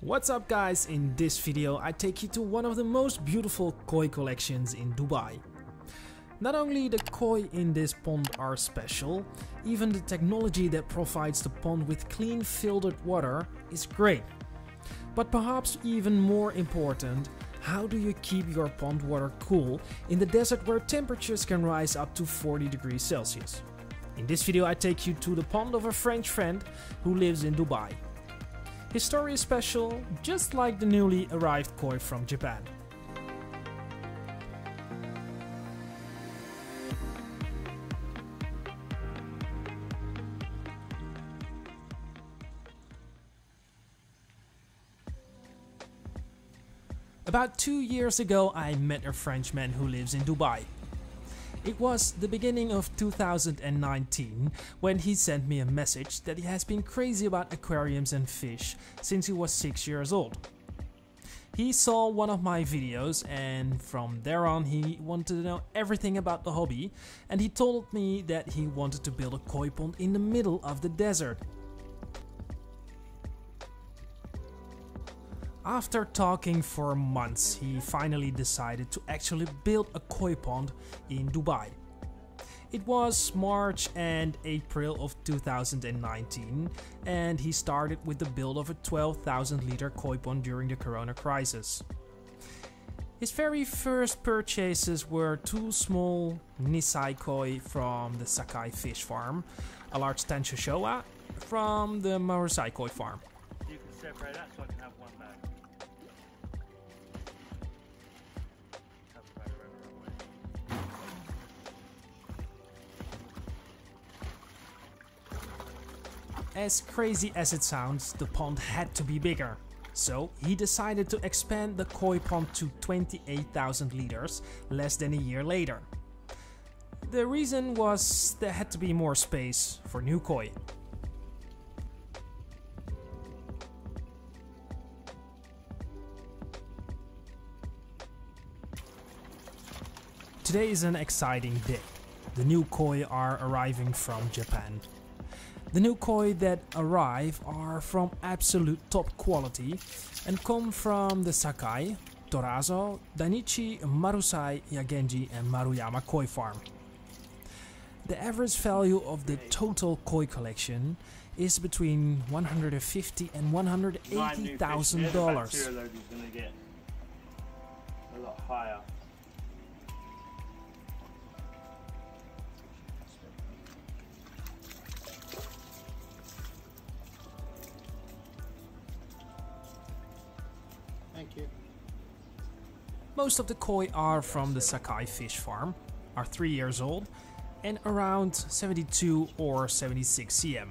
What's up guys, in this video I take you to one of the most beautiful koi collections in Dubai. Not only the koi in this pond are special, even the technology that provides the pond with clean filtered water is great. But perhaps even more important, how do you keep your pond water cool in the desert where temperatures can rise up to 40 degrees Celsius? In this video I take you to the pond of a French friend who lives in Dubai. His story is special, just like the newly arrived koi from Japan. About 2 years ago I met a Frenchman who lives in Dubai. It was the beginning of 2019 when he sent me a message that he has been crazy about aquariums and fish since he was 6 years old. He saw one of my videos and from there on he wanted to know everything about the hobby, and he told me that he wanted to build a koi pond in the middle of the desert. After talking for months, he finally decided to actually build a koi pond in Dubai. It was March and April of 2019 and he started with the build of a 12,000 liter koi pond during the corona crisis. His very first purchases were two small Nisai koi from the Sakai fish farm, a large Tansho Showa from the Marusai koi farm. You can separate that so I can have one bag. As crazy as it sounds, the pond had to be bigger. So he decided to expand the koi pond to 28,000 liters less than a year later. The reason was there had to be more space for new koi. Today is an exciting day. The new koi are arriving from Japan. The new koi that arrive are from absolute top quality and come from the Sakai, Torazo, Dainichi, Marusai, Yagenji and Maruyama koi farm. The average value of the total koi collection is between $150,000 and $180,000. The bacteria load is going to get a lot higher. Thank you. Most of the koi are from the Sakai fish farm, are 3 years old and around 72 or 76 cm.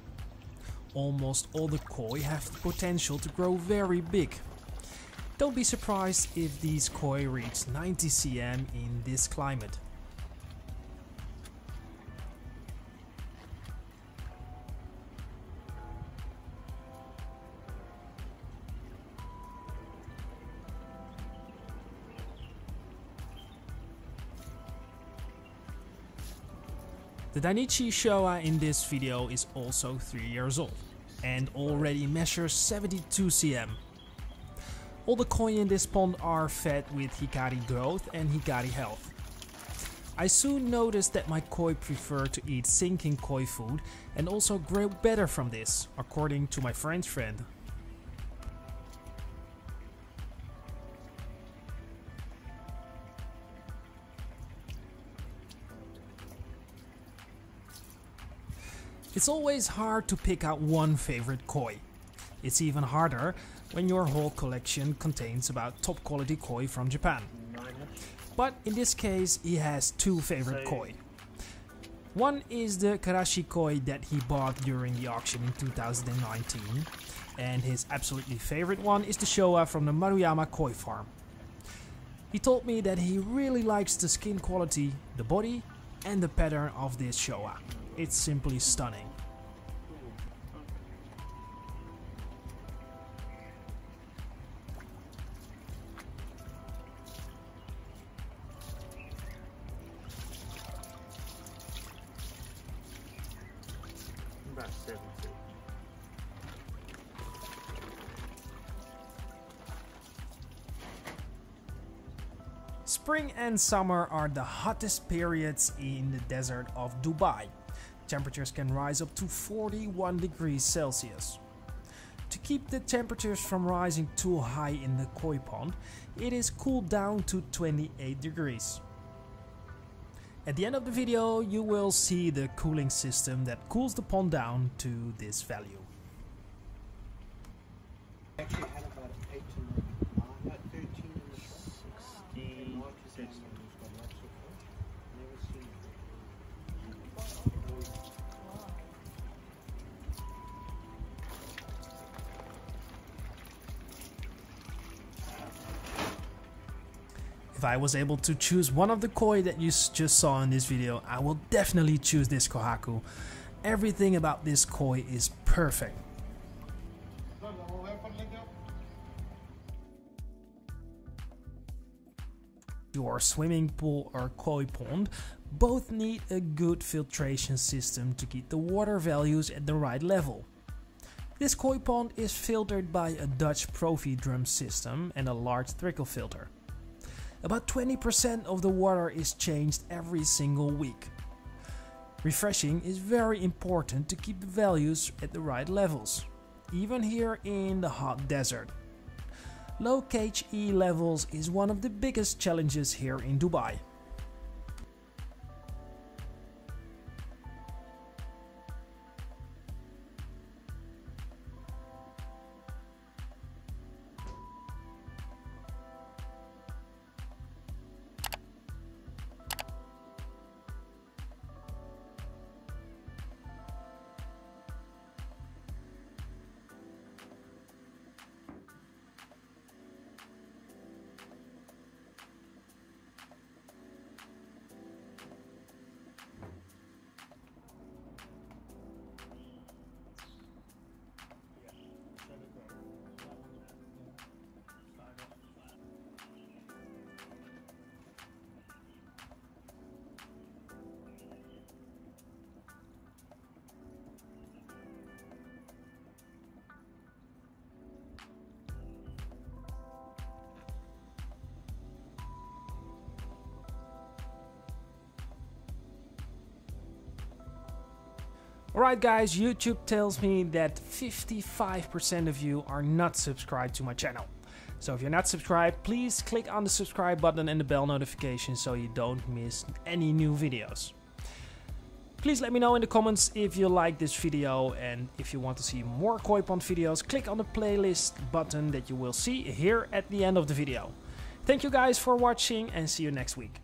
Almost all the koi have the potential to grow very big. Don't be surprised if these koi reach 90 cm in this climate. The Dainichi Showa in this video is also 3 years old and already measures 72 cm. All the koi in this pond are fed with Hikari growth and Hikari health. I soon noticed that my koi prefer to eat sinking koi food and also grow better from this, according to my French friend. It's always hard to pick out one favorite koi. It's even harder when your whole collection contains about top quality koi from Japan. But in this case he has two favorite koi. One is the Karashi koi that he bought during the auction in 2019, and his absolutely favorite one is the Showa from the Maruyama koi farm. He told me that he really likes the skin quality, the body and the pattern of this Showa. It's simply stunning. About 70. Spring and summer are the hottest periods in the desert of Dubai. Temperatures can rise up to 41 degrees Celsius. To keep the temperatures from rising too high in the koi pond, it is cooled down to 28 degrees. At the end of the video, you will see the cooling system that cools the pond down to this value. Actually had about 8 to 9, 13 and 16. If I was able to choose one of the koi that you just saw in this video, I will definitely choose this kohaku. Everything about this koi is perfect. Your swimming pool or koi pond both need a good filtration system to keep the water values at the right level. This koi pond is filtered by a Dutch Profi drum system and a large trickle filter. About 20% of the water is changed every single week. Refreshing is very important to keep the values at the right levels, even here in the hot desert. Low KHE levels is one of the biggest challenges here in Dubai. Alright guys, YouTube tells me that 55% of you are not subscribed to my channel. So if you're not subscribed, please click on the subscribe button and the bell notification so you don't miss any new videos. Please let me know in the comments if you like this video, and if you want to see more koi pond videos, click on the playlist button that you will see here at the end of the video. Thank you guys for watching and see you next week.